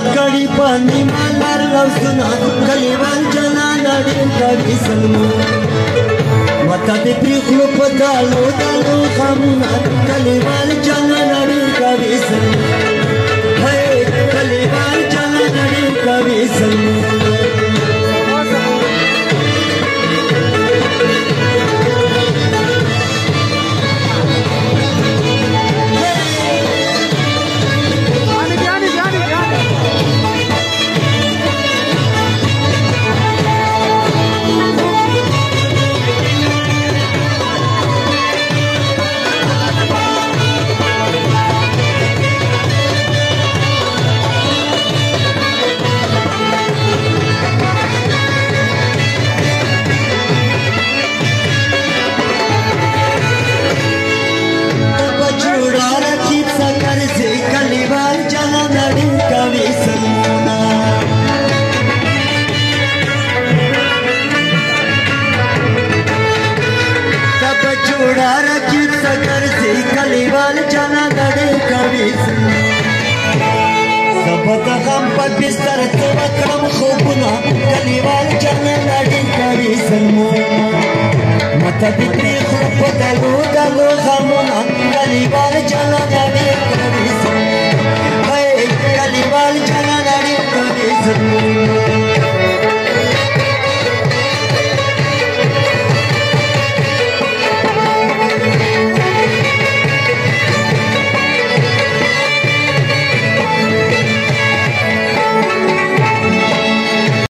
کړي پني مالر لوسنا کلیوال جنان اړین کوي سلمو مته دې پریخلو په دالو دالو خامونه کلیوال جنان اړین کوي سلمو هي کلیوال جنان اړین کوي سلمو کلیوال جانا لڑے کوي سبد غم په بستر ته وکړم خوبونه کلیوال جانا لڑے کوي سلمو مته دې پریخلو په دالو دالو غمونه کلیوال جانا لڑے کوي سلمو هی کلیوال جانا لڑے کوي سلمو